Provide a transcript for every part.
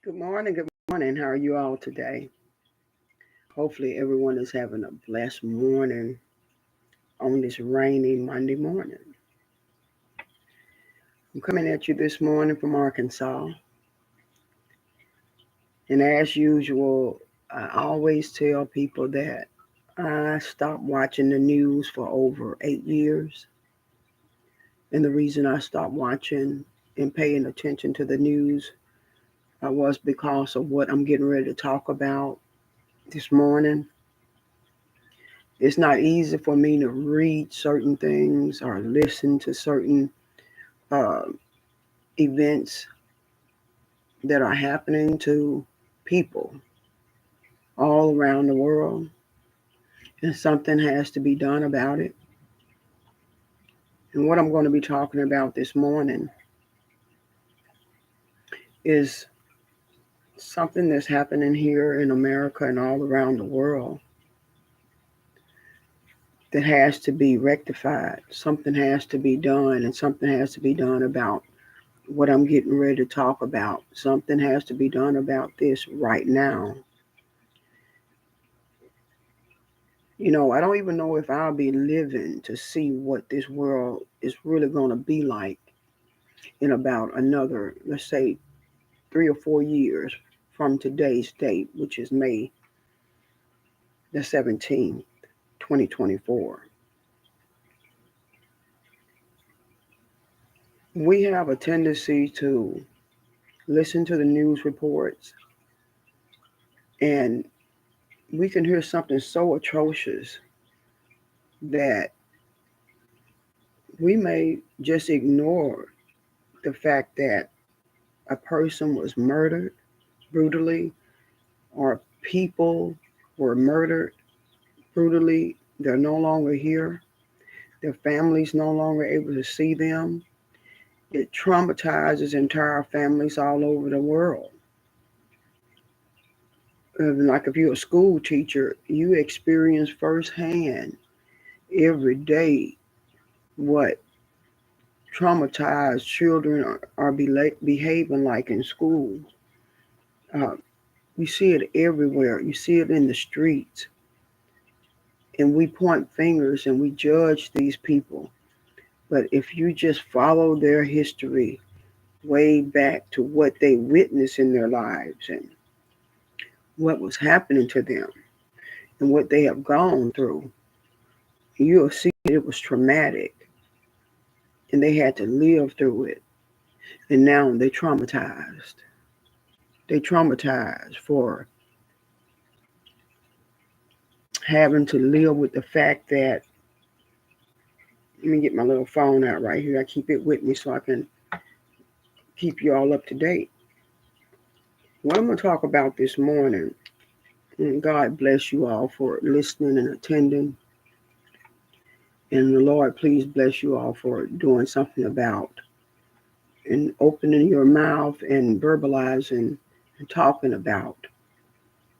Good morning. Good morning. How are you all today? Hopefully, everyone is having a blessed morning on this rainy Monday morning. I'm coming at you this morning from Arkansas. And as usual, I always tell people that I stopped watching the news for over 8 years. And the reason I stopped watching and paying attention to the news was because of what I'm getting ready to talk about this morning. It's not easy for me to read certain things or listen to certain uh, events that are happening to people all around the world, and something has to be done about it. And what I'm going to be talking about this morning is something that's happening here in America and all around the world that has to be rectified. Something has to be done, and something has to be done about what I'm getting ready to talk about. Something has to be done about this right now. I don't even know if I'll be living to see what this world is really going to be like in about another, let's say, 3 or 4 years from today's date, which is May the 17th, 2024. We have a tendency to listen to the news reports, and we can hear something so atrocious that we may just ignore the fact that a person was murdered brutally, or people were murdered brutally. They're no longer here. Their families no longer able to see them. It traumatizes entire families all over the world. Like if you're a school teacher, you experience firsthand every day what traumatized children are behaving like in schools. Uh, you see it everywhere. You see it in the streets. And we point fingers and we judge these people. But if you just follow their history way back to what they witnessed in their lives and what was happening to them and what they have gone through, you'll see it was traumatic and they had to live through it. And now they're traumatized. They traumatized for having to live with the fact that, let me get my little phone out right here. I keep it with me so I can keep you all up to date. What I'm going to talk about this morning, and God bless you all for listening and attending. And the Lord, please bless you all for doing something about and opening your mouth and verbalizing and talking about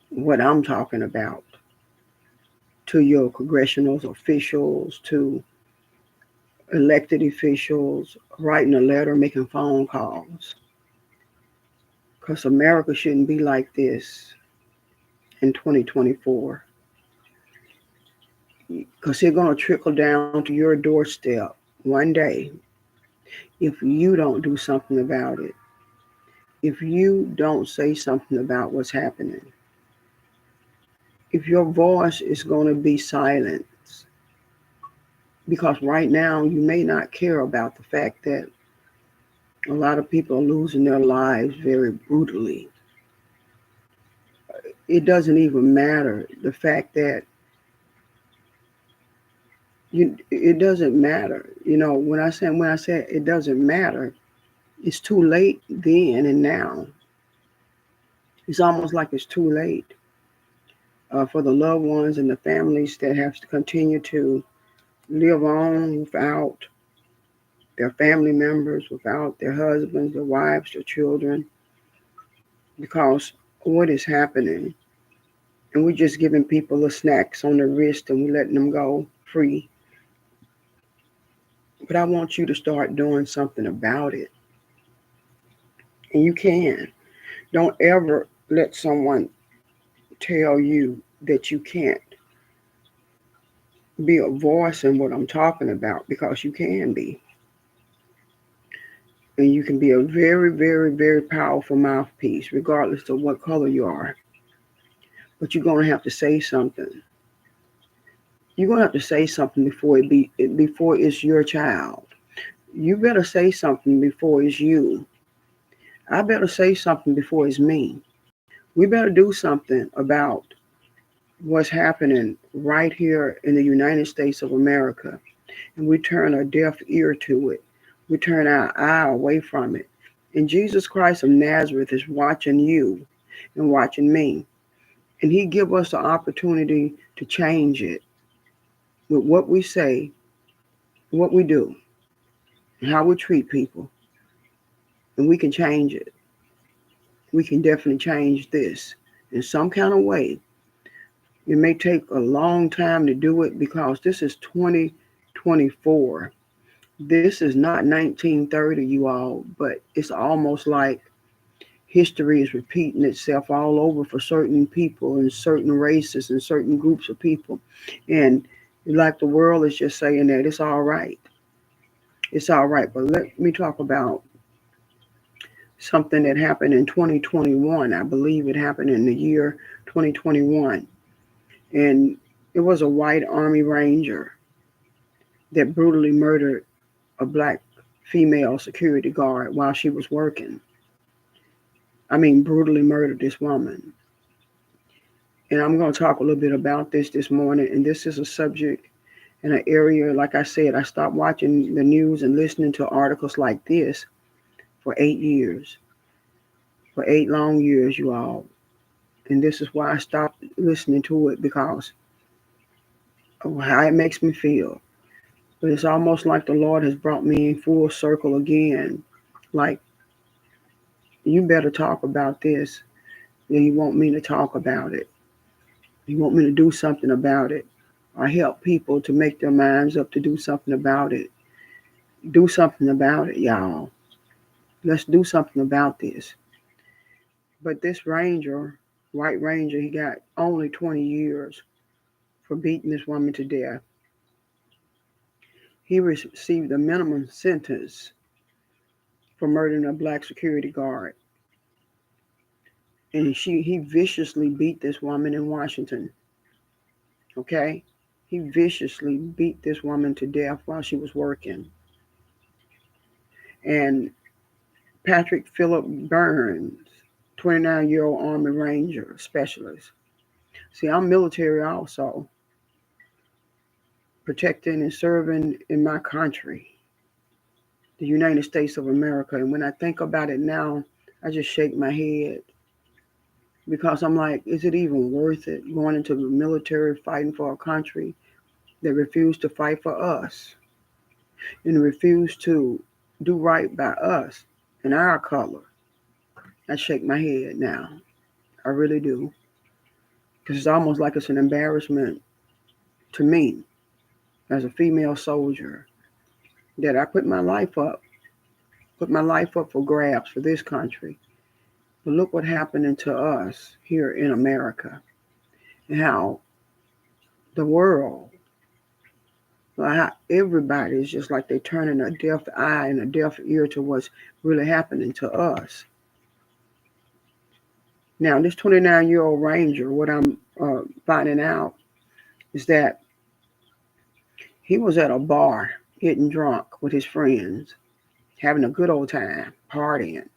what I'm talking about to your congressional officials, to elected officials, writing a letter, making phone calls. Because America shouldn't be like this in 2024. Because they're going to trickle down to your doorstep one day if you don't do something about it. If you don't say something about what's happening. If your voice is going to be silenced. Because right now you may not care about the fact that a lot of people are losing their lives very brutally. It doesn't even matter the fact that it doesn't matter. When I say it doesn't matter, it's too late then and now. It's almost like it's too late for the loved ones and the families that have to continue to live on without their family members, without their husbands, their wives, their children, because what is happening. And we're just giving people the snacks on their wrist and we're letting them go free. But I want you to start doing something about it. And you can. Don't ever let someone tell you that you can't be a voice in what I'm talking about, because you can be. And you can be a very, very, very powerful mouthpiece, regardless of what color you are. But you're going to have to say something. You're going to have to say something before it's your child. You better say something before it's you. I better say something before it's me. We better do something about what's happening right here in the United States of America. And we turn a deaf ear to it. We turn our eye away from it. And Jesus Christ of Nazareth is watching you and watching me. And he give us the opportunity to change it with what we say, what we do, and how we treat people. And we can change it. We can definitely change this in some kind of way. It may take a long time to do it, because this is 2024. This is not 1930, you all, but it's almost like history is repeating itself all over for certain people and certain races and certain groups of people. And like the world is just saying that it's all right. It's all right. But let me talk about something that happened in 2021. I believe it happened in the year 2021. And it was a white Army Ranger that brutally murdered a black female security guard while she was working. I mean, brutally murdered this woman. And I'm going to talk a little bit about this morning. And this is a subject in an area, like I said, I stopped watching the news and listening to articles like this for 8 years, for 8 long years, you all. And this is why I stopped listening to it, because of how it makes me feel. But it's almost like the Lord has brought me in full circle again. Like, you better talk about this. Then you want me to talk about it. You want me to do something about it. Or help people to make their minds up to do something about it. Do something about it, y'all. Let's do something about this. But this Ranger, White Ranger, he got only 20 years for beating this woman to death. He received a minimum sentence for murdering a black security guard. And he viciously beat this woman in Washington. Okay? He viciously beat this woman to death while she was working. And Patrick Philip Burns, 29-year-old Army Ranger specialist. See, I'm military also, protecting and serving in my country, the United States of America. And when I think about it now, I just shake my head, because I'm like, is it even worth it going into the military fighting for a country that refused to fight for us and refused to do right by us and our color? I shake my head now. I really do. Because it's almost like it's an embarrassment to me as a female soldier that I put my life up for grabs for this country. But look what happened to us here in America, and how the world, how everybody is just like they're turning a deaf eye and a deaf ear to what's really happening to us. Now, this 29-year-old Ranger, what I'm finding out is that he was at a bar getting drunk with his friends, having a good old time, partying.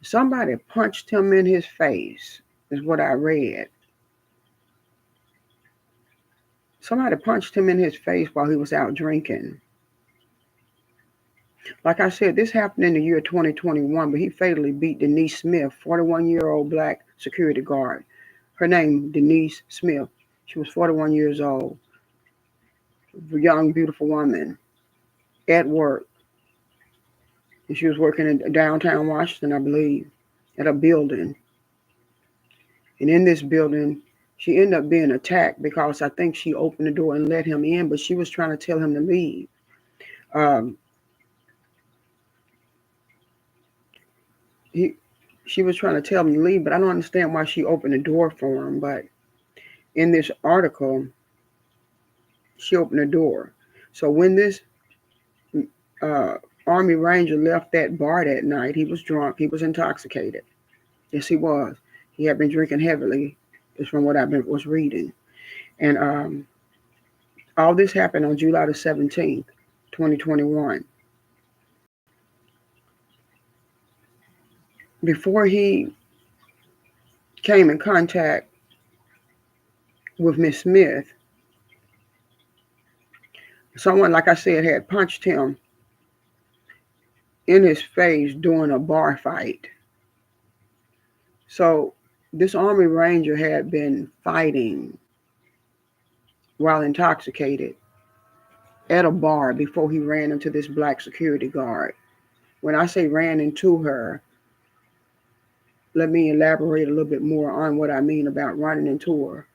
Somebody punched him in his face, is what I read. Somebody punched him in his face while he was out drinking. Like I said, this happened in the year 2021, but he fatally beat Denise Smith, 41-year-old black security guard. Her name, Denise Smith. She was 41 years old, a young, beautiful woman at work. And she was working in downtown Washington, I believe, at a building. And in this building, she ended up being attacked because I think she opened the door and let him in, but she was trying to tell him to leave. Um, he, she was trying to tell him to leave, but I don't understand why she opened the door for him. But in this article, she opened the door. So when this uh, Army Ranger left that bar that night, he was drunk. He was intoxicated. Yes, he was. He had been drinking heavily, is from what was reading. And all this happened on July the 17th, 2021. Before he came in contact with Miss Smith, someone, like I said, had punched him in his face during a bar fight. So this Army Ranger had been fighting while intoxicated at a bar before he ran into this black security guard. When I say ran into her, let me elaborate a little bit more on what I mean about running into her.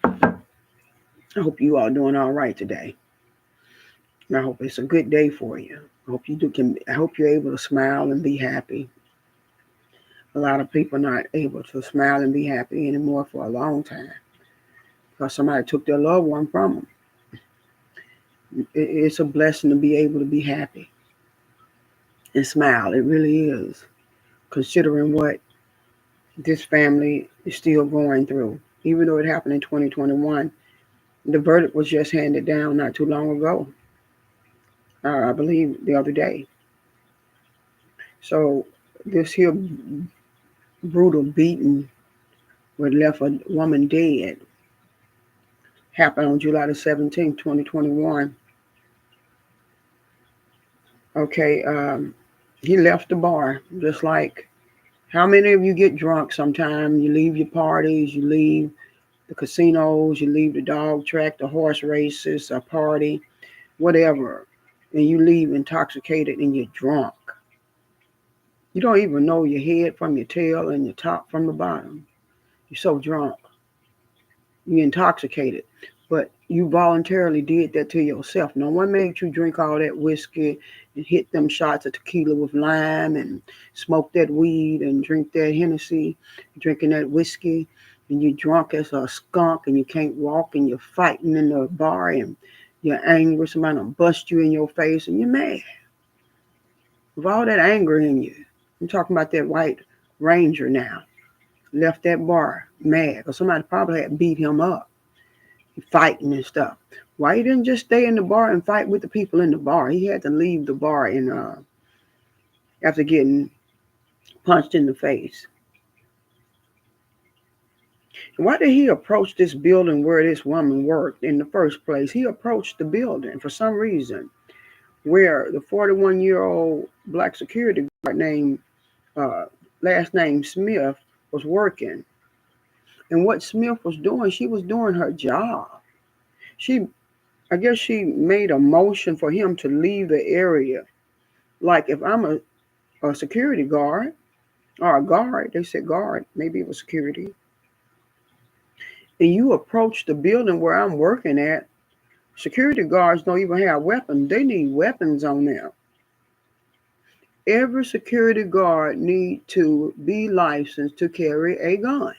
I hope you all doing all right today. And I hope it's a good day for you. I hope you're able to smile and be happy. A lot of people not able to smile and be happy anymore for a long time because somebody took their loved one from them. It's a blessing to be able to be happy and smile. It really is, considering what this family is still going through. Even though it happened in 2021, the verdict was just handed down not too long ago. I believe the other day. So this here brutal beating what left a woman dead happened on July the 17th, 2021. Okay, he left the bar just like how many of you get drunk sometime? You leave your parties, you leave the casinos, you leave the dog track, the horse races, a party, whatever, and you leave intoxicated and you're drunk. You don't even know your head from your tail and your top from the bottom. You're so drunk. You're intoxicated. But you voluntarily did that to yourself. No one made you drink all that whiskey and hit them shots of tequila with lime and smoke that weed and drink that Hennessy, drinking that whiskey, and you're drunk as a skunk and you can't walk and you're fighting in the bar and you're angry. Somebody will bust you in your face and you're mad. With all that anger in you. I'm talking about that white ranger now. Left that bar mad because somebody probably had beat him up, fighting and stuff. Why he didn't just stay in the bar and fight with the people in the bar? He had to leave the bar after getting punched in the face. And why did he approach this building where this woman worked in the first place? He approached the building for some reason where the 41-year-old black security guard named last name Smith was working. And what Smith was doing, she was doing her job. I guess she made a motion for him to leave the area. Like if I'm a security guard or a guard, they said guard, maybe it was security, and you approach the building where I'm working at, security guards don't even have weapons. They need weapons on them. Every security guard need to be licensed to carry a gun,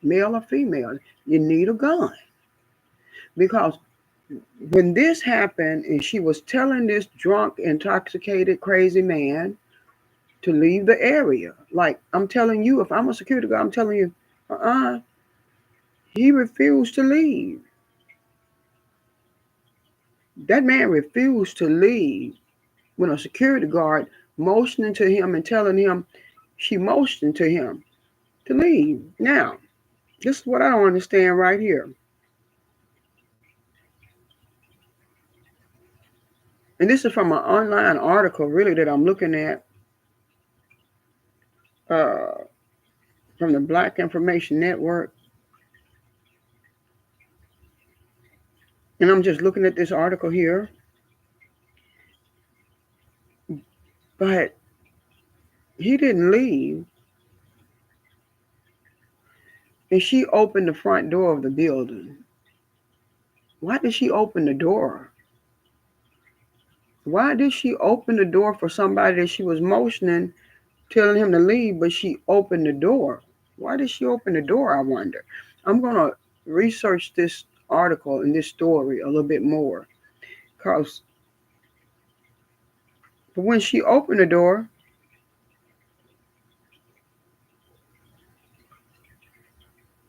male or female. You need a gun. Because when this happened and she was telling this drunk, intoxicated, crazy man to leave the area, like I'm telling you, if I'm a security guard, I'm telling you, he refused to leave. That man refused to leave when a security guard motioning to him and telling him, she motioned to him to leave. Now, this is what I don't understand right here. And this is from an online article, really, that I'm looking at uh, from the Black Information Network. And I'm just looking at this article here. But he didn't leave. And she opened the front door of the building. Why did she open the door? Why did she open the door for somebody that she was motioning, telling him to leave, but she opened the door? Why did she open the door, I wonder? I'm going to research this article and this story a little bit more. Because when she opened the door,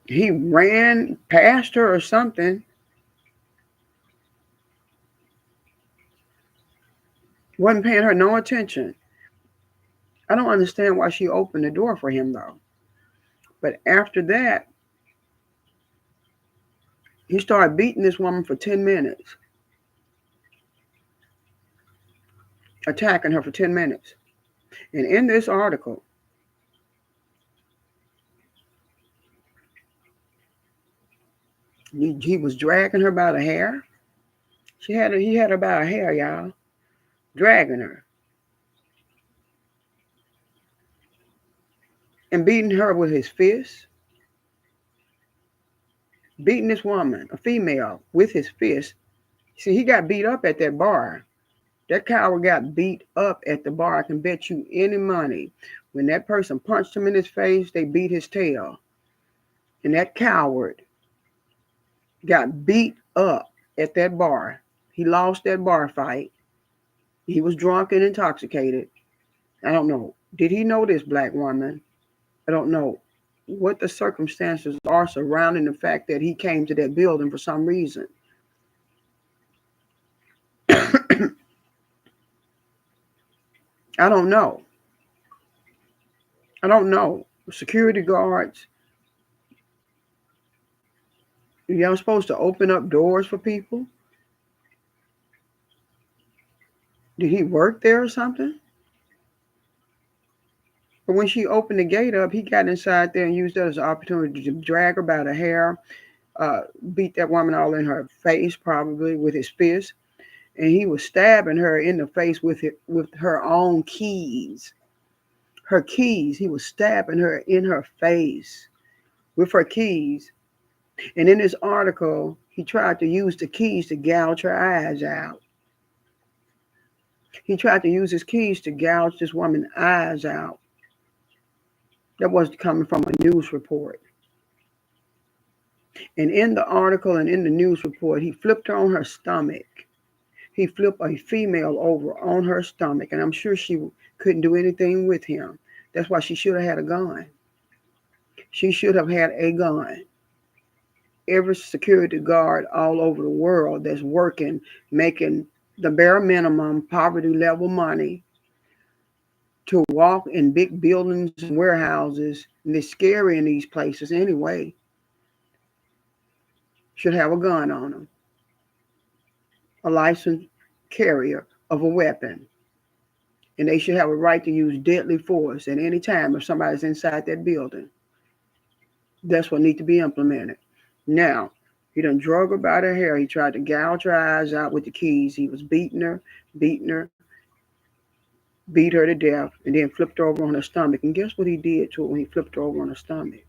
he ran past her or something, wasn't paying her no attention. I don't understand why she opened the door for him, though. But after that, he started beating this woman for 10 minutes, attacking her for 10 minutes. And in this article, he was dragging her by the hair. He had her by her hair, y'all, dragging her and beating her with his fist, beating this woman, a female, with his fist. See, he got beat up at that bar. That coward got beat up at the bar. I can bet you any money. When that person punched him in his face, they beat his tail. And that coward got beat up at that bar. He lost that bar fight. He was drunk and intoxicated. I don't know. Did he know this black woman? I don't know what the circumstances are surrounding the fact that he came to that building for some reason. I don't know. I don't know. Security guards, y'all supposed to open up doors for people? Did he work there or something? But when she opened the gate up, he got inside there and used that as an opportunity to drag her by the hair, beat that woman all in her face, probably with his fist, and he was stabbing her in the face with her own keys. Her keys. He was stabbing her in her face with her keys. And in this article, he tried to use the keys to gouge her eyes out. He tried to use his keys to gouge this woman's eyes out. That was coming from a news report. And in the article and in the news report, he flipped her on her stomach. He flipped a female over on her stomach, and I'm sure she couldn't do anything with him. That's why she should have had a gun. She should have had a gun. Every security guard all over the world that's working, making the bare minimum poverty level money to walk in big buildings and warehouses, and it's scary in these places anyway, should have a gun on them, a licensed carrier of a weapon. And they should have a right to use deadly force at any time if somebody's inside that building. That's what needs to be implemented. Now, he done drug her by the hair. He tried to gouge her eyes out with the keys. He was beating her, beat her to death, and then flipped her over on her stomach. And guess what he did to her when he flipped her over on her stomach?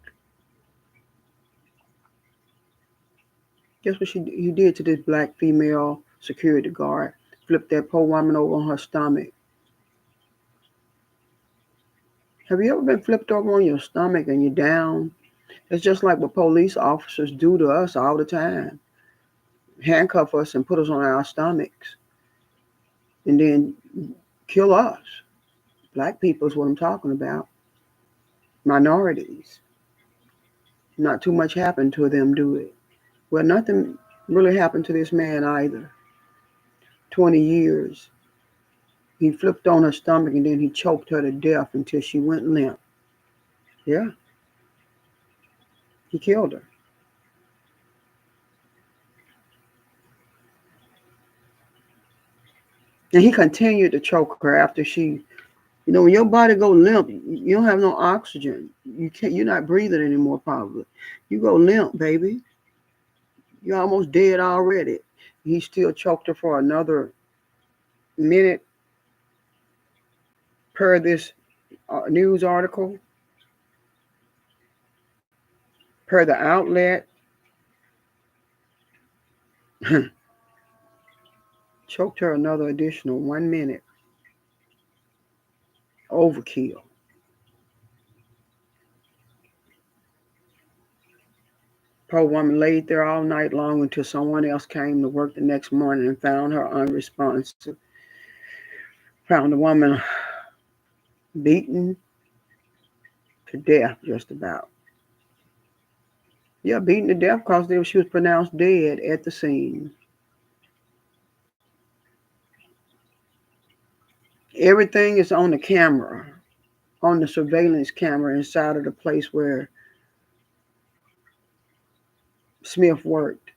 Guess what he did to this black female security guard? Flipped that poor woman over on her stomach. Have you ever been flipped over on your stomach and you're down? It's just like what police officers do to us all the time. Handcuff us and put us on our stomachs and then kill us. Black people is what I'm talking about. Minorities. Not too much happened to them, do it? Well, nothing really happened to this man either. 20 years. He flipped on her stomach and then he choked her to death until she went limp. Yeah, he killed her. And he continued to choke her after she, when your body go limp, you don't have no oxygen. You're not breathing anymore probably. You go limp, baby. You're almost dead already. He still choked her for another minute per this news article, per the outlet. Choked her another additional 1 minute. Overkill. Poor woman laid there all night long until someone else came to work the next morning and found her unresponsive. Found the woman beaten to death, just about. Yeah, beaten to death because she was pronounced dead at the scene. Everything is on the camera, on the surveillance camera inside of the place where Smith worked.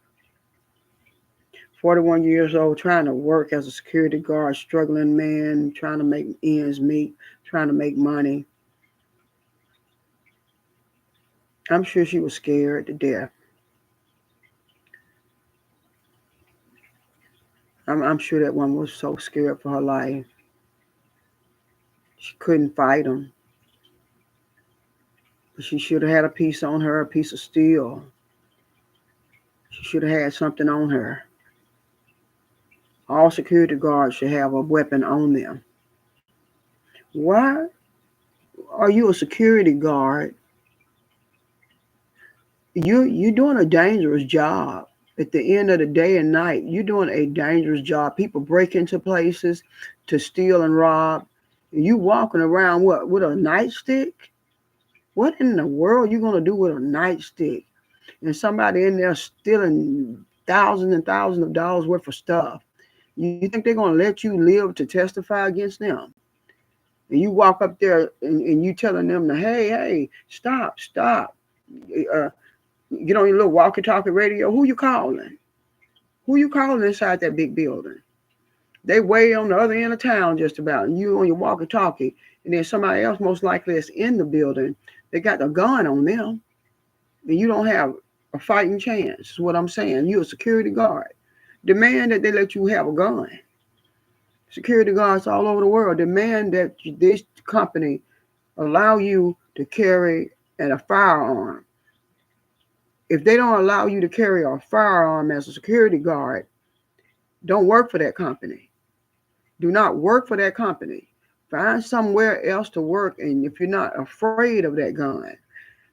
41 years old, trying to work as a security guard, struggling man, trying to make ends meet, trying to make money. I'm sure she was scared to death. I'm sure that one was so scared for her life. She couldn't fight him. She should have had a piece on her, a piece of steel. She should have had something on her. All security guards should have a weapon on them. Why are you a security guard? You're doing a dangerous job. At the end of the day and night, you're doing a dangerous job. People break into places to steal and rob. And you walking around what with a nightstick? What in the world are you gonna do with a nightstick? And somebody in there stealing thousands and thousands of dollars worth of stuff. You think they're gonna let you live to testify against them? And you walk up there and you telling them, hey, stop. Uh, get on your little walkie-talkie radio. Who you calling? Who you calling inside that big building? They way on the other end of town just about, and you on your walkie-talkie, and then somebody else most likely is in the building. They got a gun on them, and you don't have a fighting chance. Is what I'm saying. You're a security guard. Demand that they let you have a gun. Security guards all over the world demand that this company allow you to carry a firearm. If they don't allow you to carry a firearm as a security guard, don't work for that company. Do not work for that company. Find somewhere else to work, and if you're not afraid of that gun.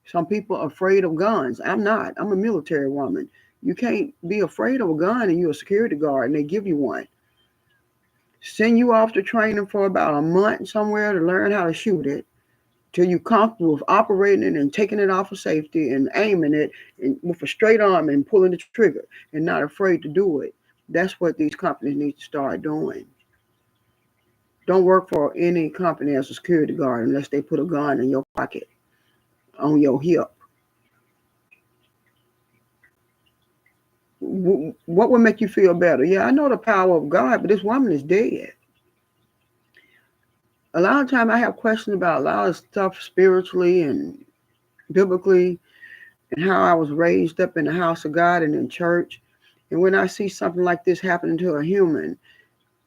Some people are afraid of guns. I'm not. I'm a military woman. You can't be afraid of a gun and you're a security guard and they give you one. Send you off to training for about a month somewhere to learn how to shoot it till you're comfortable with operating it and taking it off of safety and aiming it and with a straight arm and pulling the trigger and not afraid to do it. That's what these companies need to start doing. Don't work for any company as a security guard unless they put a gun in your pocket, on your hip. What would make you feel better? Yeah, I know the power of God, but this woman is dead. A lot of time I have questions about a lot of stuff spiritually and biblically and how I was raised up in the house of God and in church. And when I see something like this happening to a human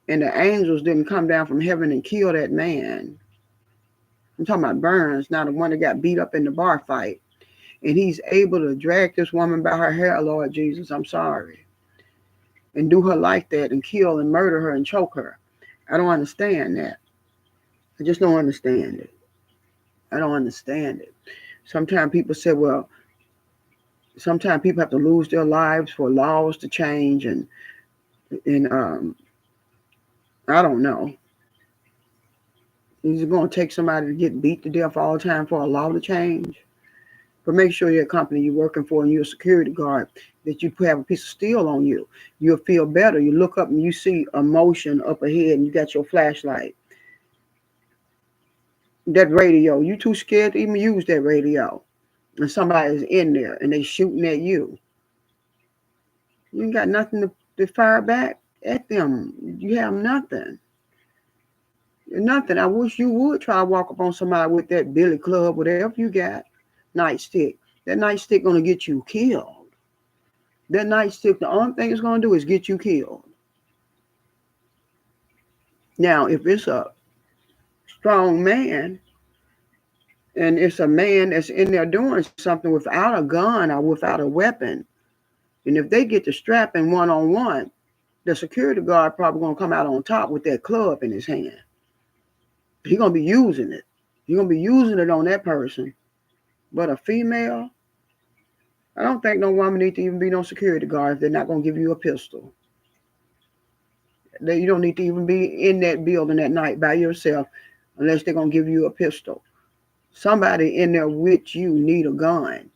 and the angels didn't come down from heaven and kill that man, I'm talking about Burns, not the one that got beat up in the bar fight. And he's able to drag this woman by her hair, Lord Jesus, I'm sorry, and do her like that and kill and murder her and choke her. I don't understand that. I just don't understand it. I don't understand it. Sometimes people say, well, sometimes people have to lose their lives for laws to change and I don't know. Is it going to take somebody to get beat to death all the time for a law to change? But make sure your company you're working for and you're a security guard, that you have a piece of steel on you. You'll feel better. You look up and you see a motion up ahead and you got your flashlight. That radio, you too scared to even use that radio. And somebody's in there and they shooting at you. You ain't got nothing to fire back at them. You have nothing. Nothing. I wish you would try to walk up on somebody with that billy club, whatever you got, nightstick. That nightstick gonna get you killed. That nightstick, the only thing it's gonna do is get you killed. Now, if it's a strong man and it's a man that's in there doing something without a gun or without a weapon, and if they get the strapping one-on-one, the security guard probably gonna come out on top with that club in his hand. He gonna be using it. He gonna be using it on that person. But a female, I don't think no woman need to even be no security guard if they're not gonna give you a pistol. You don't need to even be in that building at night by yourself unless they're gonna give you a pistol. Somebody in there with you need a gun.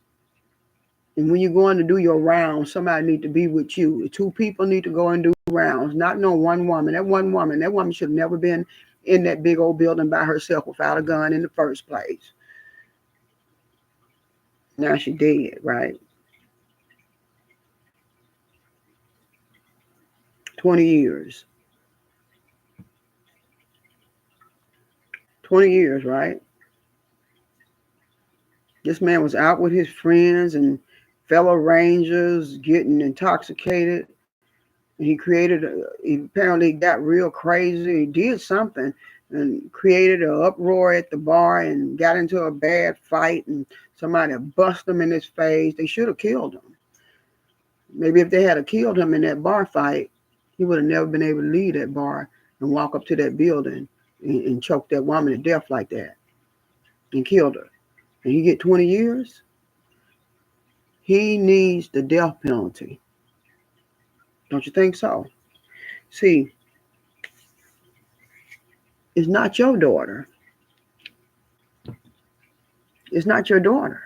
And when you're going to do your rounds, somebody need to be with you. Two people need to go and do rounds, not no one woman. That woman should have never been in that big old building by herself without a gun in the first place. Now she dead, right? 20 years. 20 years, right? This man was out with his friends and fellow rangers getting intoxicated. And he apparently got real crazy. He did something and created an uproar at the bar and got into a bad fight, and somebody bust him in his face. They should have killed him. Maybe if they had killed him in that bar fight, he would have never been able to leave that bar and walk up to that building and choke that woman to death like that and killed her. And he get 20 years? He needs the death penalty. Don't you think so? See, it's not your daughter. It's not your daughter.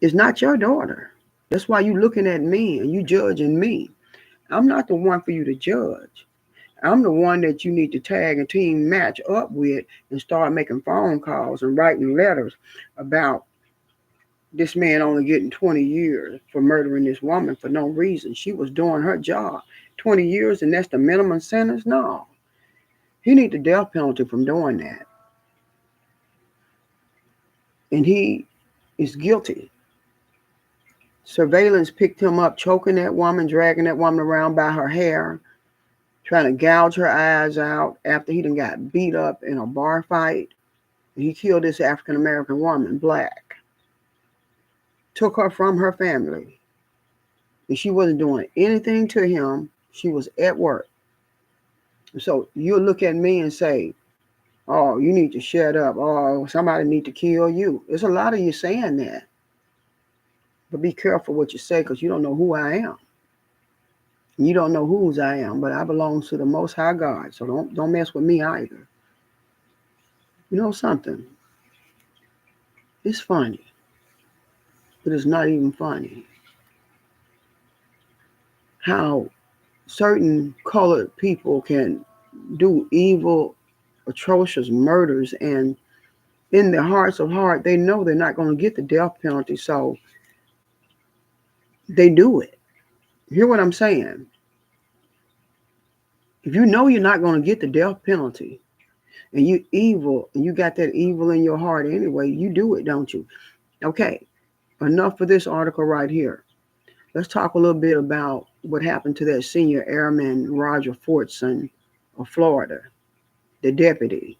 It's not your daughter. That's why you looking at me and you judging me. I'm not the one for you to judge. I'm the one that you need to tag and team match up with and start making phone calls and writing letters about this man only getting 20 years for murdering this woman for no reason. She was doing her job. 20 years and that's the minimum sentence? No. He need the death penalty from doing that. And he is guilty. Surveillance picked him up, choking that woman, dragging that woman around by her hair, trying to gouge her eyes out after he done got beat up in a bar fight. And he killed this African-American woman, black. Took her from her family. And she wasn't doing anything to him. She was at work. So you'll look at me and say, oh, you need to shut up. Oh, somebody need to kill you. There's a lot of you saying that. But be careful what you say because you don't know who I am. You don't know whose I am, but I belong to the Most High God. So don't mess with me either. You know something? It's funny. But it's not even funny. How certain colored people can do evil, atrocious murders, and in their hearts of heart, they know they're not going to get the death penalty, so they do it. Hear what I'm saying? If you know you're not going to get the death penalty, and you evil, and you got that evil in your heart anyway, you do it, don't you? Okay, enough for this article right here. Let's talk a little bit about what happened to that senior airman, Roger Fortson of Florida, the deputy.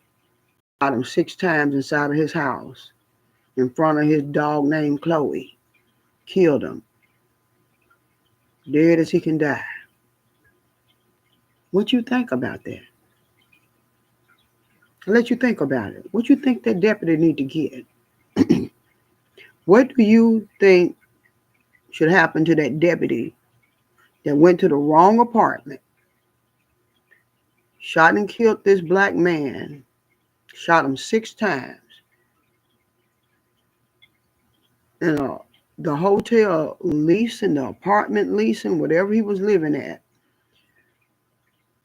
Shot him 6 times inside of his house in front of his dog named Chloe. Killed him. Dead as he can die. What you think about that? I'll let you think about it. What you think that deputy need to get? What do you think should happen to that deputy that went to the wrong apartment, shot and killed this black man, shot him 6 times, and the hotel leasing, the apartment leasing, whatever he was living at,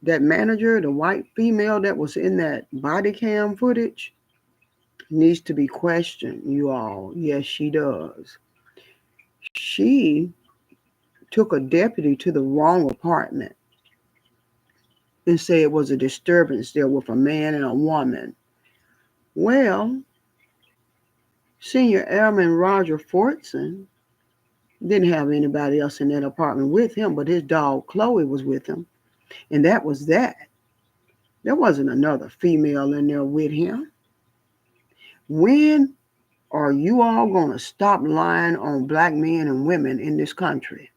that manager, the white female that was in that body cam footage, needs to be questioned, you all. Yes, she does. She took a deputy to the wrong apartment and said it was a disturbance there with a man and a woman. Well, Senior Airman Roger Fortson didn't have anybody else in that apartment with him, but his dog Chloe was with him. And that was that. There wasn't another female in there with him. When are you all going to stop lying on black men and women in this country?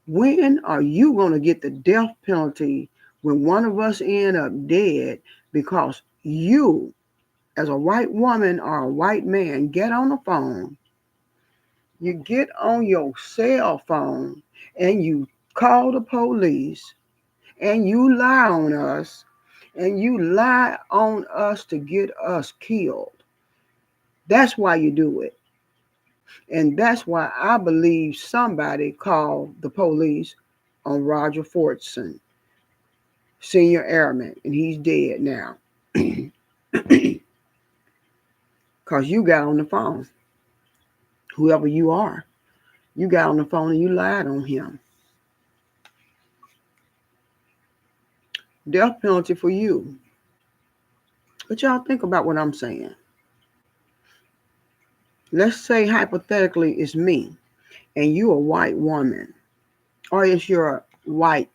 When are you going to get the death penalty when one of us end up dead because you, as a white woman or a white man, get on the phone, you get on your cell phone, and you call the police, and you lie on us, and you lie on us to get us killed? That's why you do it. And that's why I believe somebody called the police on Roger Fortson, senior airman, and he's dead now. Because you got on the phone, whoever you are, you got on the phone and you lied on him. Death penalty for you. But y'all think about what I'm saying. Let's say hypothetically it's me and you a white woman, or it's your white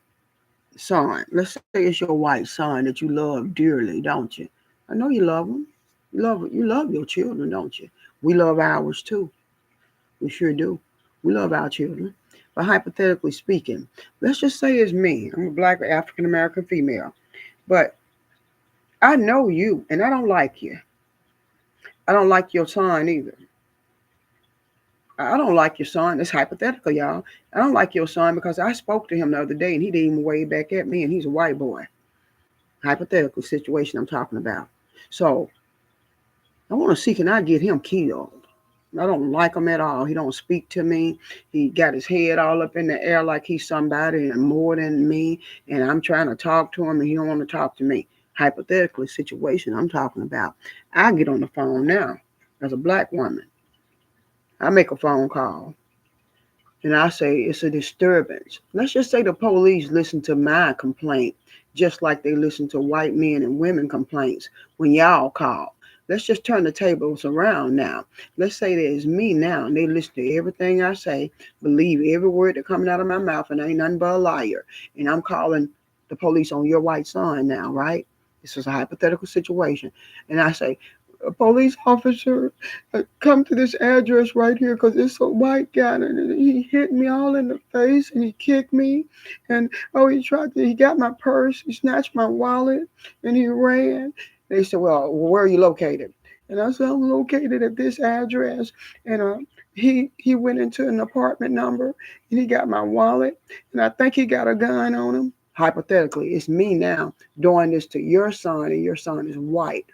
son. Let's say it's your white son that you love dearly, don't you? I know you love them. You love your children, don't you? We love ours too. We sure do. We love our children. But hypothetically speaking, let's just say it's me. I'm a black African American female. But I know you and I don't like you. I don't like your son either. I don't like your son. It's hypothetical, y'all. I don't like your son because I spoke to him the other day and he didn't even wave back at me, and he's a white boy. Hypothetical situation I'm talking about. So I want to see, can I get him killed? I don't like him at all. He don't speak to me. He got his head all up in the air like he's somebody and more than me. And I'm trying to talk to him and he don't want to talk to me. Hypothetically situation I'm talking about. I get on the phone now as a black woman. I make a phone call and I say it's a disturbance. Let's just say the police listen to my complaint just like they listen to white men and women complaints when y'all call. Let's just turn the tables around now. Let's say that it's me now and they listen to everything I say, believe every word that's coming out of my mouth, and I ain't nothing but a liar. And I'm calling the police on your white son now, right? This is a hypothetical situation. And I say, a police officer, come to this address right here because it's a white guy and he hit me all in the face and he kicked me, and oh, he got my purse, he snatched my wallet, and he ran. They said, well, where are you located? And I said, I'm located at this address. And he went into an apartment number and he got my wallet, and I think he got a gun on him. Hypothetically, it's me now doing this to your son, and your son is white.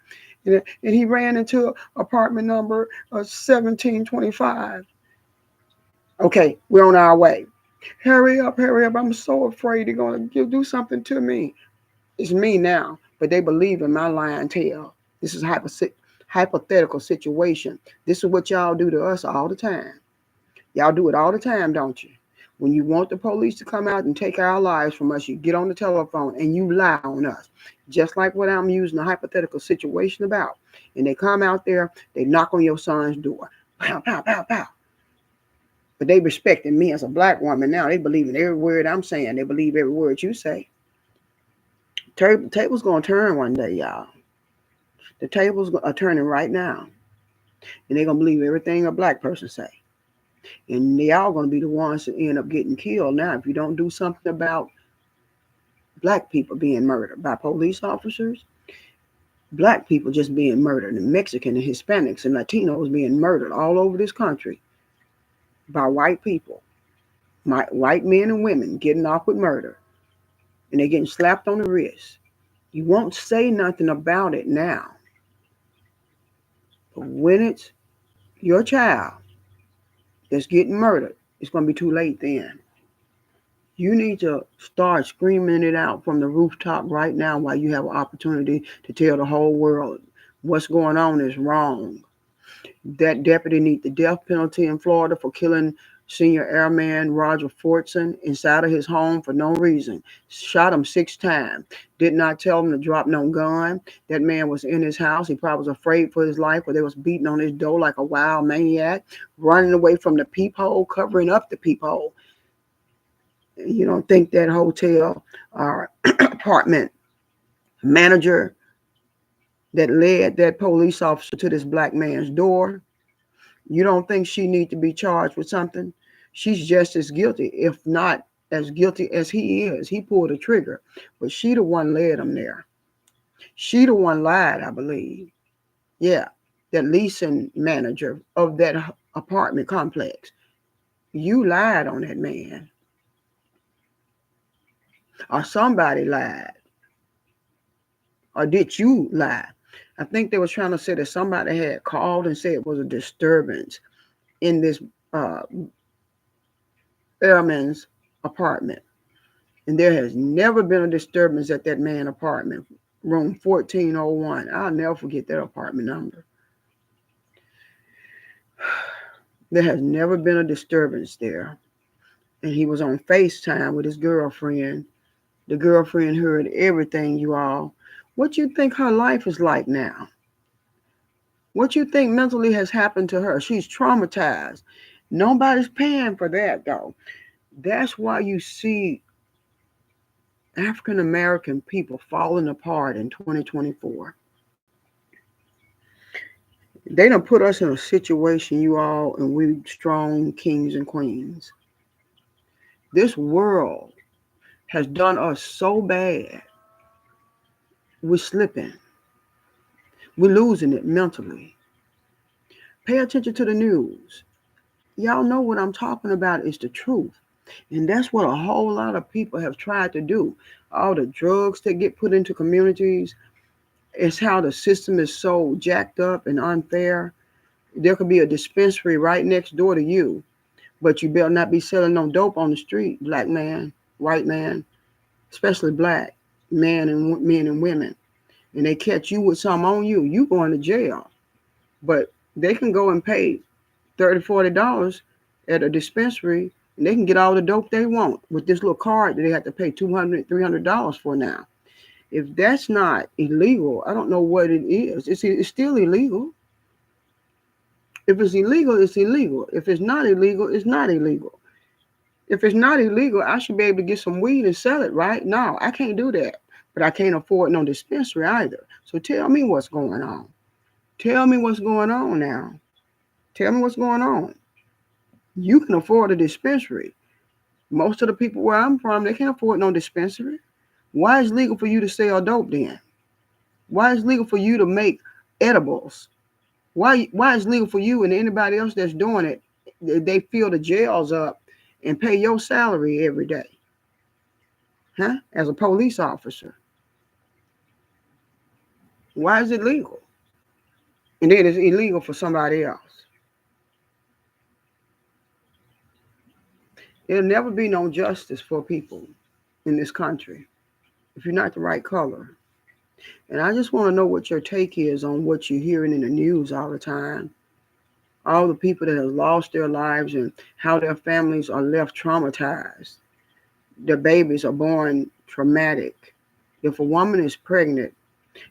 And he ran into apartment number 1725. Okay, we're on our way. Hurry up, hurry up. I'm so afraid they're going to do something to me. It's me now, but they believe in my lying tale. This is a hypothetical situation. This is what y'all do to us all the time. Y'all do it all the time, don't you? When you want the police to come out and take our lives from us, you get on the telephone and you lie on us. Just like what I'm using a hypothetical situation about. And they come out there, they knock on your son's door. Pow, pow, pow, pow. But they respecting me as a black woman now. They believe in every word I'm saying. They believe every word you say. Table's going to turn one day, y'all. The tables are turning right now. And they're going to believe everything a black person say. And they all going to be the ones that end up getting killed now if you don't do something about black people being murdered by police officers, black people just being murdered, and Mexican and Hispanics and Latinos being murdered all over this country by white people, white men and women getting off with murder, and they're getting slapped on the wrist. You won't say nothing about it now, but when it's your child that's getting murdered, it's going to be too late then. You need to start screaming it out from the rooftop right now while you have an opportunity to tell the whole world what's going on is wrong. That deputy need the death penalty in Florida for killing senior airman Roger Fortson inside of his home for no reason. Shot him 6 times. Did not tell him to drop no gun. That man was in his house. He probably was afraid for his life, where they was beating on his door like a wild maniac, running away from the peephole, covering up the peephole. You don't think that hotel or apartment manager that led that police officer to this black man's door, you don't think she need to be charged with something? She's just as guilty, if not as guilty as he is. He pulled the trigger, but she the one led him there. She the one lied, I believe. Yeah, that leasing manager of that apartment complex. You lied on that man, or somebody lied, or did you lie? I think they was trying to say that somebody had called and said it was a disturbance in this uh, airman's apartment. And there has never been a disturbance at that man apartment, room 1401. I'll never forget that apartment number. There has never been a disturbance there. And he was on FaceTime with his girlfriend. The girlfriend heard everything, you all. What you think her life is like now? What you think mentally has happened to her? She's traumatized. Nobody's paying for that, though. That's why you see African American people falling apart in 2024. They done put us in a situation, you all, and we strong kings and queens. This world has done us so bad. We're slipping. We're losing it mentally. Pay attention to the news. Y'all know what I'm talking about is the truth. And that's what a whole lot of people have tried to do. All the drugs that get put into communities, it's how the system is so jacked up and unfair. There could be a dispensary right next door to you, but you better not be selling no dope on the street, black man, white man, especially black men and women. And they catch you with something on you, you going to jail. But they can go and pay $30, $40 at a dispensary, and they can get all the dope they want with this little card that they have to pay $200, $300 for now. If that's not illegal, I don't know what it is. It's still illegal. If it's illegal, it's illegal. If it's not illegal, it's not illegal. If it's not illegal, I should be able to get some weed and sell it, right? No, I can't do that. But I can't afford no dispensary either. So tell me what's going on. Tell me what's going on now. Tell me what's going on. You can afford a dispensary. Most of the people where I'm from, they can't afford no dispensary. Why is it legal for you to sell dope then? Why is it legal for you to make edibles? Why is it legal for you and anybody else that's doing it, they fill the jails up and pay your salary every day? Huh? As a police officer. Why is it legal? And then it's illegal for somebody else. There'll never be no justice for people in this country if you're not the right color. And I just want to know what your take is on what you're hearing in the news all the time. All the people that have lost their lives and how their families are left traumatized. Their babies are born traumatic. If a woman is pregnant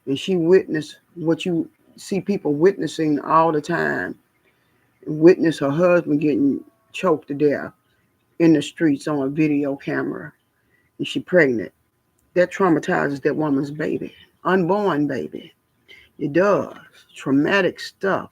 and she witnessed what you see people witnessing all the time, witness her husband getting choked to death in the streets on a video camera, and she's pregnant, that traumatizes that woman's baby, unborn baby. It does. Traumatic stuff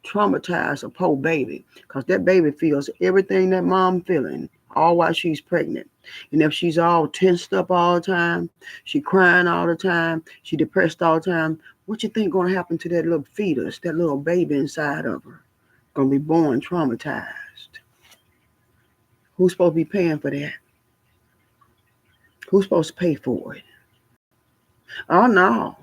traumatize a poor baby because that baby feels everything that mom feeling all while she's pregnant. And if she's all tensed up all the time, she crying all the time, she depressed all the time, what you think going to happen to that little fetus, that little baby inside of her? Going to be born traumatized. Who's supposed to be paying for that? Who's supposed to pay for it? Oh, no.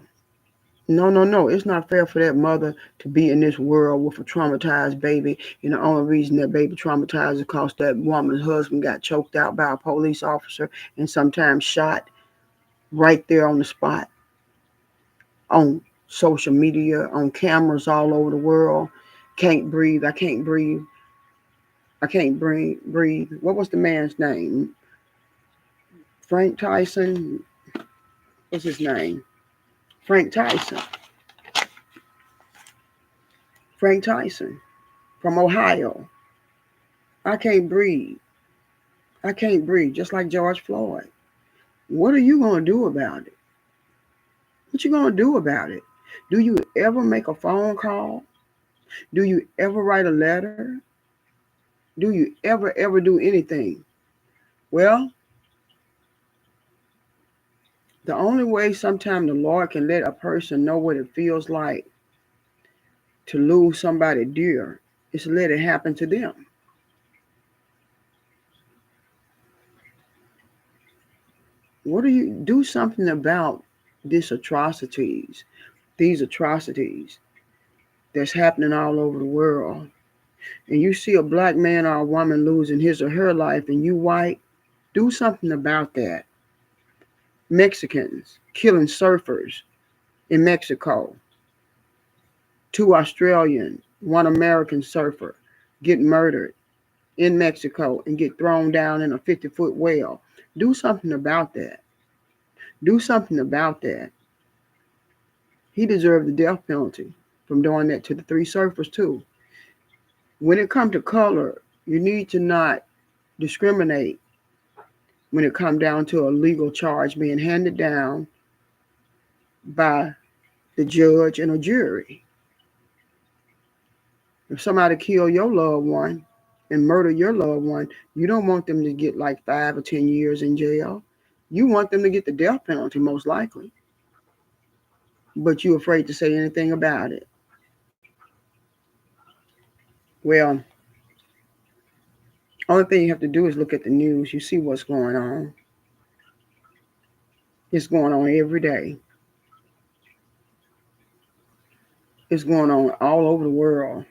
No. It's not fair for that mother to be in this world with a traumatized baby. And the only reason that baby traumatized is because that woman's husband got choked out by a police officer and sometimes shot right there on the spot, on social media, on cameras all over the world. Can't breathe. I can't breathe. I can't breathe. What was the man's name? Frank Tyson. What's his name? Frank Tyson. Frank Tyson from Ohio. I can't breathe. I can't breathe, just like George Floyd. What are you going to do about it? What you going to do about it? Do you ever make a phone call? Do you ever write a letter? Do you ever do anything? Well, The only way sometimes the Lord can let a person know what it feels like to lose somebody dear is to let it happen to them. What do you do something about these atrocities that's happening all over the world? And you see a black man or a woman losing his or her life and you white, do something about that. Mexicans killing surfers in Mexico. 2 Australian, 1 American surfer get murdered in Mexico and get thrown down in a 50-foot well. Do something about that. Do something about that. He deserved the death penalty from doing that to the 3 surfers too. When it comes to color, you need to not discriminate when it comes down to a legal charge being handed down by the judge and a jury. If somebody kill your loved one and murder your loved one, you don't want them to get like 5 or 10 years in jail. You want them to get the death penalty most likely. But you're afraid to say anything about it. Well, only thing you have to do is look at the news. You see what's going on. It's going on every day. It's going on all over the world.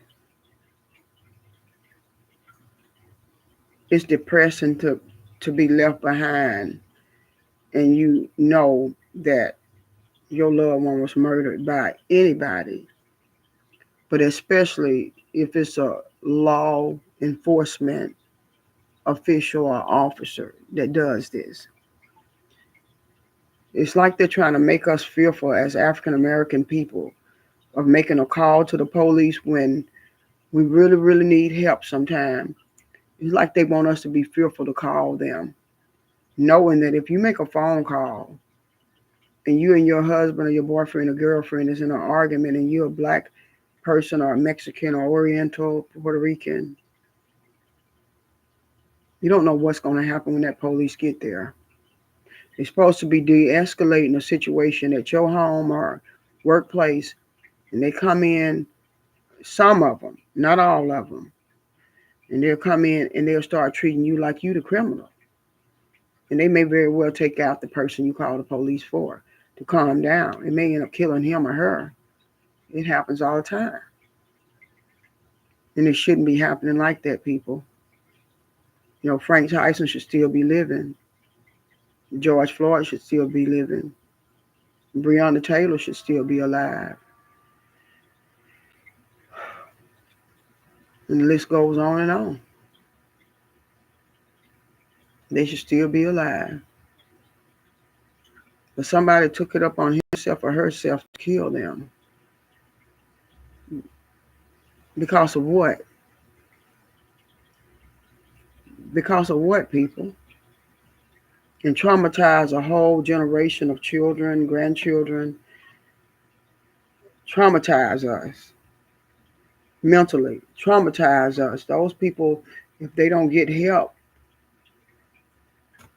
It's depressing to be left behind and you know that your loved one was murdered by anybody, but especially if it's a law enforcement official or officer that does this. It's like they're trying to make us fearful as African American people of making a call to the police when we really, really need help sometimes. It's like they want us to be fearful to call them, knowing that if you make a phone call and you and your husband or your boyfriend or girlfriend is in an argument and you're a black person or a Mexican or Oriental, Puerto Rican, you don't know what's going to happen when that police get there. They're supposed to be de-escalating a situation at your home or workplace, and they come in, some of them, not all of them, and they'll come in and they'll start treating you like you the criminal. And they may very well take out the person you call the police for to calm down. It may end up killing him or her. It happens all the time. And it shouldn't be happening like that, people. You know, Frank Tyson should still be living. George Floyd should still be living. Breonna Taylor should still be alive. And the list goes on and on. They should still be alive. But somebody took it up on himself or herself to kill them. Because of what? Because of what, people? And traumatize a whole generation of children, grandchildren. Traumatize us mentally. Traumatize us. Those people, if they don't get help,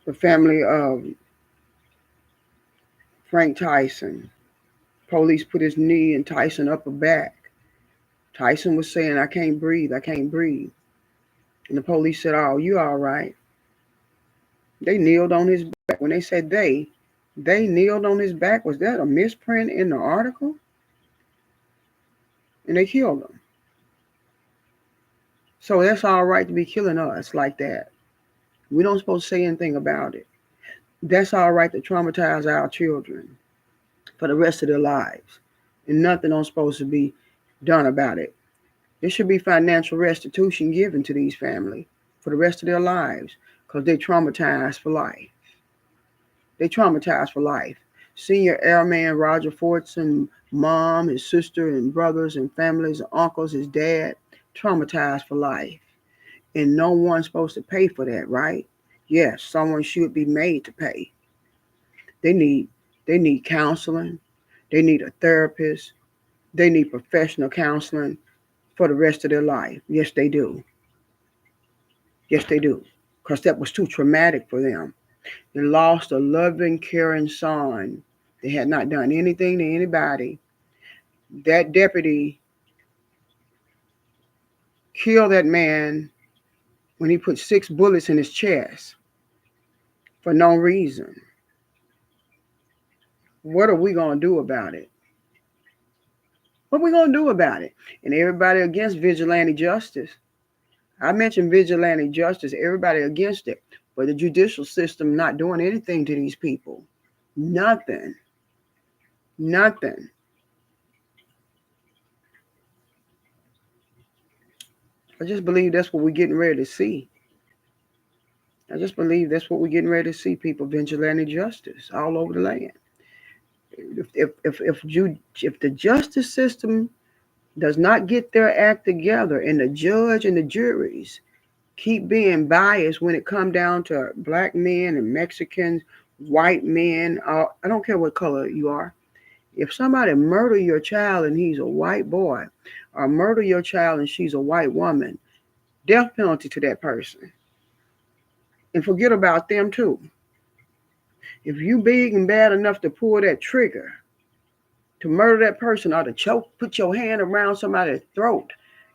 the family of Frank Tyson, police put his knee in Tyson upper back. Tyson was saying, I can't breathe, I can't breathe. And the police said, oh, you all right. They kneeled on his back. When they said they kneeled on his back. Was that a misprint in the article? And they killed him. So that's all right to be killing us like that. We don't supposed to say anything about it. That's all right to traumatize our children for the rest of their lives. And nothing is supposed to be done about it. There should be financial restitution given to these families for the rest of their lives because they traumatized for life. They traumatized for life. Senior Airman Roger Fortson, mom, his sister and brothers and families, uncles, his dad, traumatized for life. And no one's supposed to pay for that, right? Yes, someone should be made to pay. They need counseling. They need a therapist. They need professional counseling for the rest of their life. Yes, they do. Yes, they do. Because that was too traumatic for them. They lost a loving, caring son. They had not done anything to anybody. That deputy killed that man when he put 6 bullets in his chest for no reason. What are we going to do about it? What are we going to do about it? And everybody against vigilante justice. I mentioned vigilante justice, everybody against it. But the judicial system not doing anything to these people. Nothing. Nothing. I just believe that's what we're getting ready to see. I just believe that's what we're getting ready to see, people. Vigilante justice all over the land. If the justice system does not get their act together, and the judge and the juries keep being biased when it comes down to black men and Mexicans, white men, I don't care what color you are. If somebody murder your child and he's a white boy, or murder your child and she's a white woman, death penalty to that person. And forget about them too. If you big and bad enough to pull that trigger to murder that person, or to choke, put your hand around somebody's throat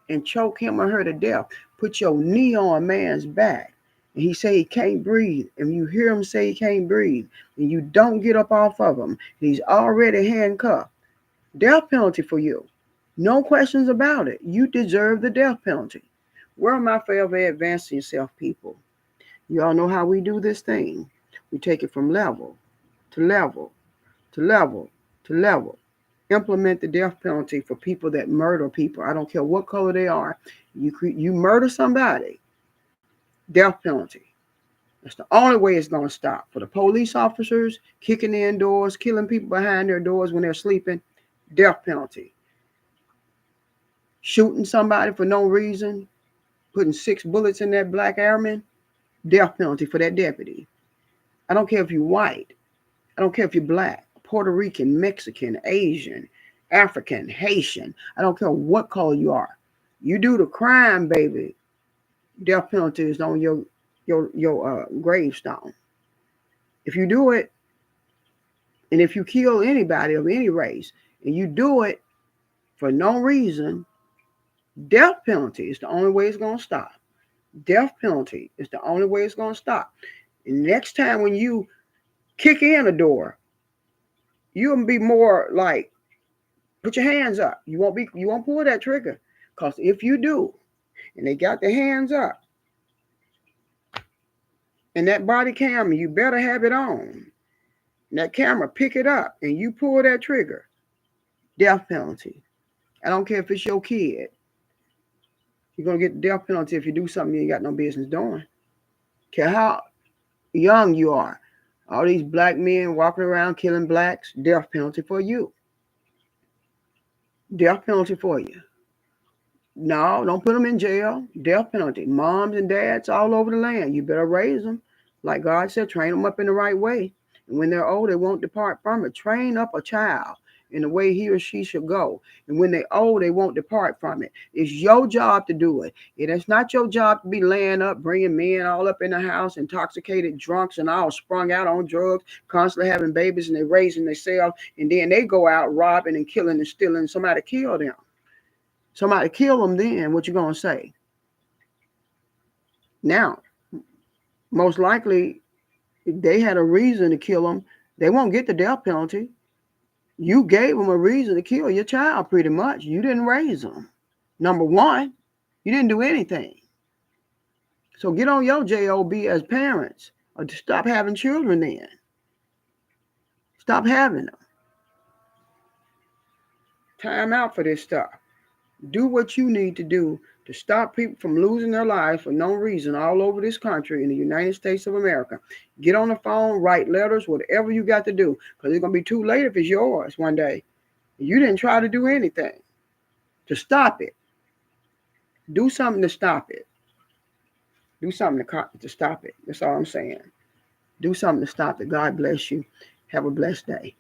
and choke him or her to death, put your knee on a man's back, and he say he can't breathe, and you hear him say he can't breathe, and you don't get up off of him, he's already handcuffed, death penalty for you. No questions about it. You deserve the death penalty. Where am I forever advancing yourself, people? You all know how we do this thing. We take it from level to level to level to level. Implement the death penalty for people that murder people. I don't care what color they are. You murder somebody, death penalty. That's the only way it's going to stop. For the police officers kicking in doors, killing people behind their doors when they're sleeping, death penalty. Shooting somebody for no reason, putting 6 bullets in that black airman, death penalty for that deputy. I don't care if you're white. I don't care if you're black, Puerto Rican, Mexican, Asian, African, Haitian. I don't care what color you are. You do the crime, baby, death penalty is on your gravestone. If you do it, and if you kill anybody of any race, and you do it for no reason, death penalty is the only way it's going to stop. Death penalty is the only way it's going to stop. And next time when you kick in a door, you'll be more like, put your hands up. You won't pull that trigger. Because if you do, and they got their hands up, and that body camera, you better have it on. And that camera pick it up, and you pull that trigger, death penalty. I don't care if it's your kid. You're going to get the death penalty if you do something you ain't got no business doing. Care how young you are. All these black men walking around killing blacks, death penalty for you. Death penalty for you. No, don't put them in jail. Death penalty. Moms and dads all over the land. You better raise them. Like God said, train them up in the right way. And when they're old, they won't depart from it. Train up a child in the way he or she should go. And when they're old, they won't depart from it. It's your job to do it. It is not your job to be laying up, bringing men all up in the house, intoxicated, drunks, and all sprung out on drugs, constantly having babies, and they're raising themselves. And then they go out robbing and killing and stealing. Somebody kill them. Somebody kill them then, what you going to say? Now, most likely, if they had a reason to kill them, they won't get the death penalty. You gave them a reason to kill your child pretty much. You didn't raise them. Number one, you didn't do anything. So get on your job as parents, or to stop having children then. Stop having them. Time out for this stuff. Do what you need to do to stop people from losing their lives for no reason all over this country in the United States of America. Get on the phone, write letters, whatever you got to do, because it's going to be too late if it's yours one day. You didn't try to do anything to stop it. Do something to stop it. Do something to stop it. That's all I'm saying. Do something to stop it. God bless you. Have a blessed day.